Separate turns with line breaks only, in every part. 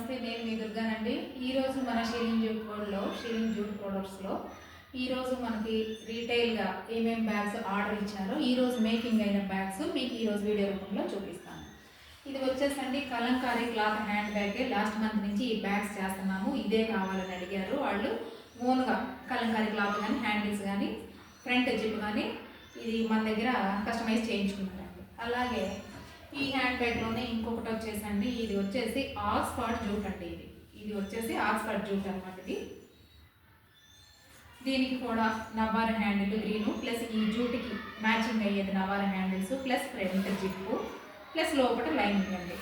నమస్తే, నేను మీ దుర్గానండి. ఈరోజు మన షీలింగ్ జూట్ ప్రొడక్ట్స్లో ఈరోజు మనకి రీటైల్గా ఏమేమి బ్యాగ్స్ ఆర్డర్ ఇచ్చారో ఈరోజు మేకింగ్ అయిన బ్యాగ్స్ మీకు ఈరోజు వీడియో రూపంలో చూపిస్తాను. ఇది వచ్చేసండి కలంకారీ క్లాత్ హ్యాండ్ బ్యాగే. లాస్ట్ మంత్ నుంచి ఈ బ్యాగ్స్ చేస్తున్నాము, ఇదే కావాలని అడిగారు వాళ్ళు. ఓన్గా కలంకారీ క్లాత్ కానీ హ్యాండిల్స్ కానీ ఫ్రంట్ జిప్ కానీ ఇది మన దగ్గర కస్టమైజ్ చేయించుకున్నారండి. అలాగే ఈ హ్యాండ్ బ్యాగ్లోనే ఇంకొకటి వచ్చేసండి, ఇది వచ్చేసి ఆక్స్ఫర్డ్ జూట్ అండి. ఇది వచ్చేసి ఆక్స్ఫర్డ్ జూట్ అనమాట. దీనికి కూడా నవార హ్యాండిల్ గ్రీను ప్లస్ ఈ జూట్కి మ్యాచింగ్ అయ్యేది నవార handles plus front zip plus లోపల లైనింగ్ అండి.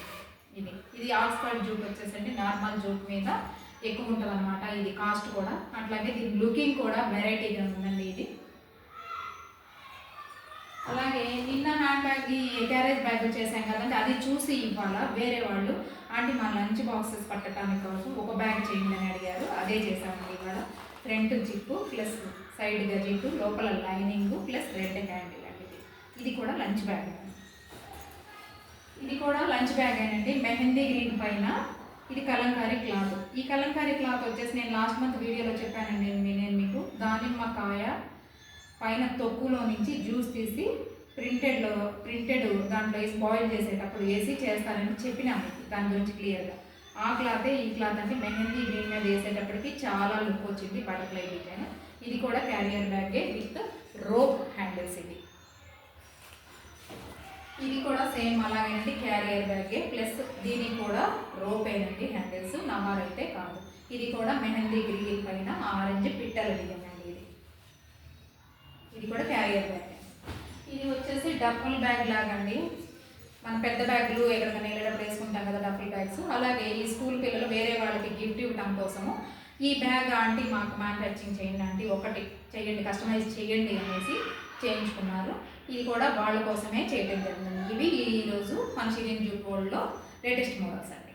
ఇది ఆక్స్ఫర్డ్ జూట్ వచ్చేసండి నార్మల్ జూట్ మీద ఎక్కువ ఉంటుంది అనమాట. ఇది కాస్ట్ కూడా అట్లాగే దీని లుకింగ్ కూడా వెరైటీగా ఉందండి. ఇది అలాగే నిన్న హ్యాండ్ బ్యాగ్ ఈ క్యారేజ్ బ్యాగ్ చేసాం కదండి, అది చూసి ఇవాళ వేరే వాళ్ళు ఆంటీ మా లంచ్ బాక్సెస్ పట్టడానికి కోసం ఒక బ్యాగ్ చేయండి అని అడిగారు. అదే చేసామండి ఇవాళ. ఫ్రంట్ జిప్పు ప్లస్ సైడ్గా జిప్పు లోపల లైనింగ్ ప్లస్ రెడ్ హ్యాండిల్ అండి. ఇది కూడా లంచ్ బ్యాగ్. ఇది కూడా లంచ్ బ్యాగ్ అండి. మెహందీ గ్రీన్ పైన ఇది కలంకారీ క్లాత్. ఈ కలంకారీ క్లాత్ వచ్చేసి నేను లాస్ట్ మంత్ వీడియోలో చెప్పానండి నేను మీకు. దానిమ్మకాయ పైన తొక్కులో నుంచి జ్యూస్ తీసి ప్రింటెడ్ దాంట్లో వేసి బాయిల్ చేసేటప్పుడు వేసి చేస్తారని చెప్పినా మీకు దాని గురించి క్లియర్గా. ఆ క్లాతే ఈ క్లాత్ అంటే మెహందీ గ్రీన్ మీద వేసేటప్పటికి చాలా లుక్ వచ్చింది బటర్ఫ్లై డిజైన్. ఇది కూడా క్యారియర్ బ్యాగే విత్ రోప్ హ్యాండిల్స్. ఇది కూడా సేమ్ అలాగేనండి, క్యారియర్ బ్యాగే ప్లస్ దీనికి కూడా రోప్ అయినండి హ్యాండిల్స్, నవార్ అయితే కాదు. ఇది కూడా మెహందీ గ్రీన్ పైన ఆరెంజ్ పిట్టల డిజైన్ అండి. ఇది కూడా క్యారియర్ బ్యాగ్. ఇది వచ్చేసి డఫుల్ బ్యాగ్ లాగండి. మన పెద్ద బ్యాగులు ఎక్కడికైనా వెళ్ళేటప్పుడు వేసుకుంటాం కదా డఫుల్ బ్యాగ్స్. అలాగే ఈ స్కూల్ పిల్లలు వేరే వాళ్ళకి గిఫ్ట్ ఇవ్వడం కోసము ఈ బ్యాగ్ ఆంటీ మాకు మ్యానుఫ్యాక్చరింగ్ చేయండి ఆంటీ, ఒకటి చేయండి కస్టమైజ్ చేయండి అనేసి చేయించుకున్నారు. ఇది కూడా వాళ్ళ కోసమే చేయడం జరిగింది. ఇవి ఈరోజు మన షీలింగ్ జూట్ వరల్డ్లో లేటెస్ట్ మోడల్స్ అండి.